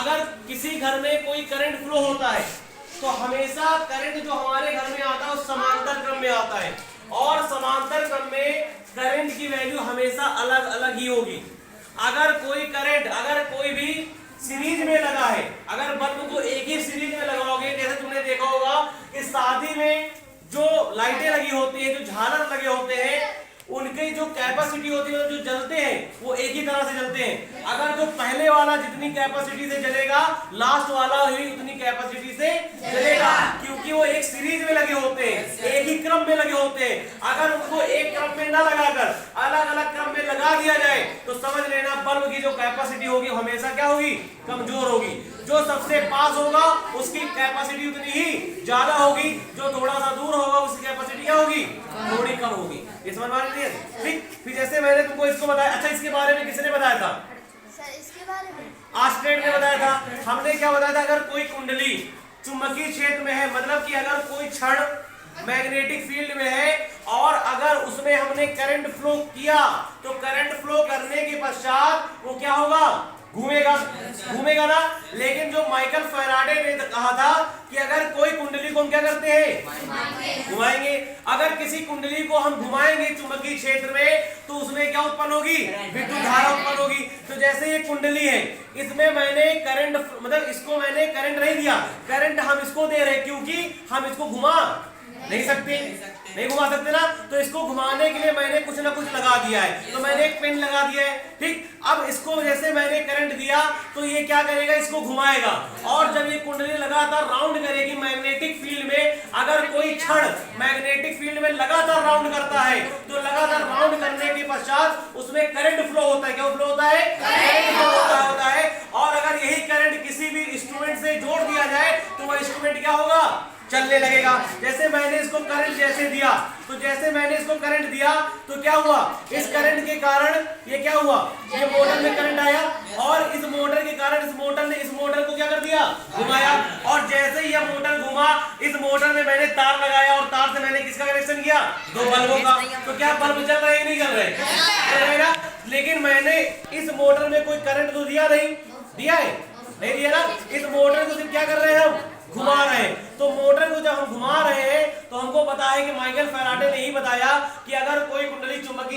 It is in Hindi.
अगर किसी घर में कोई करंट फ्लो होता है तो हमेशा करंट जो हमारे घर में आता है वो समांतर क्रम में आता है, और समांतर क्रम में करंट की वैल्यू हमेशा अलग अलग ही होगी। अगर कोई भी सीरीज में लगा है, अगर बल्ब को एक ही सीरीज में लगाओगे, जैसे तुमने देखा होगा कि शादी में जो लाइटें लगी होती है, जो झालर लगे होते हैं, उनकी जो कैपेसिटी होती है, जो जलते हैं वो एक ही तरह से जलते हैं। अगर जो पहले वाला जितनी कैपेसिटी से जलेगा, लास्ट वाला भी उतनी कैपेसिटी से जलेगा, क्योंकि वो एक सीरीज में लगे होते हैं, एक ही क्रम में लगे होते हैं। अगर उनको एक क्रम में ना लगाकर अलग अलग क्रम में लगा दिया जाए तो समझ लेना बल्ब की जो कैपेसिटी होगी हमेशा क्या होगी, कमजोर होगी। जो सबसे पास होगा उसकी कैपेसिटी उतनी ही ज्यादा होगी, जो थोड़ा सा दूर होगा उसकी कैपेसिटी क्या होगी, थोड़ी कम होगी। ये समझ में आ रही है? ठीक। फिर जैसे मैंने तुमको इसको बताया, अच्छा इसके बारे में किसने बताया था? सर इसके बारे में आस्ट्रेट ने बताया था। हमने क्या बताया था? अगर कोई कुंडली चुंबकीय क्षेत्र में है, मतलब कि अगर कोई क्षण मैग्नेटिक फील्ड में है और अगर उसमें हमने करंट फ्लो किया तो करंट फ्लो करने के पश्चात वो क्या होगा, घूमेगा ना। लेकिन जो माइकल फैराडे ने कहा था कि अगर कोई कुंडली को हम क्या करते हैं, घुमाएंगे। अगर किसी कुंडली को हम घुमाएंगे चुंबकीय क्षेत्र में तो उसमें क्या उत्पन्न होगी, विद्युत धारा उत्पन्न होगी। तो जैसे ये कुंडली है, इसमें मैंने करंट, मतलब इसको मैंने करंट नहीं दिया, करंट हम इसको दे रहे क्योंकि हम इसको घुमा नहीं घुमा सकते ना, तो इसको घुमाने के लिए मैंने कुछ ना कुछ लगा दिया है, तो मैंने एक पिन लगा दिया है। ठीक। अब इसको जैसे मैंने करंट दिया तो ये क्या करेगा, इसको घुमाएगा, और जब ये कुंडली लगातार राउंड करेगी मैग्नेटिक फील्ड में, अगर कोई क्षण मैग्नेटिक फील्ड में लगातार राउंड करता है तो लगातार राउंड करने के पश्चात उसमें करंट फ्लो होता है। क्या फ्लो होता है? करंट फ्लो होता है। और अगर यही करंट किसी भी इंस्ट्रूमेंट से जोड़ दिया जाए तो वह इंस्ट्रूमेंट क्या होगा, चलने लगेगा। जैसे मैंने इसको करंट दिया, तो जैसे मैंने इसको करंट दिया तो क्या हुआ, इस करंट के कारण ये क्या हुआ, ये मोटर में करंट आया, और इस मोटर के कारण इस मोटर को क्या कर दिया, घुमाया। और जैसे ही यह मोटर घुमा, इस मोटर में मैंने तार लगाया और तार से मैंने किसका कनेक्शन किया, दो बल्बों का। तो क्या बल्ब चल रहे हैं, नहीं चल रहे? लेकिन मैंने इस मोटर में कोई करंट तो दिया नहीं, दिया है? नहीं दिया ना। इस मोटर को सिर्फ क्या कर रहे हैं, हम घुमा रहे हैं। तो मोटर को जब हम घुमा रहे हैं तो हमको पता है कि माइकल फैराडे ने ही बताया कि अगर कोई कुंडली चुंबकीय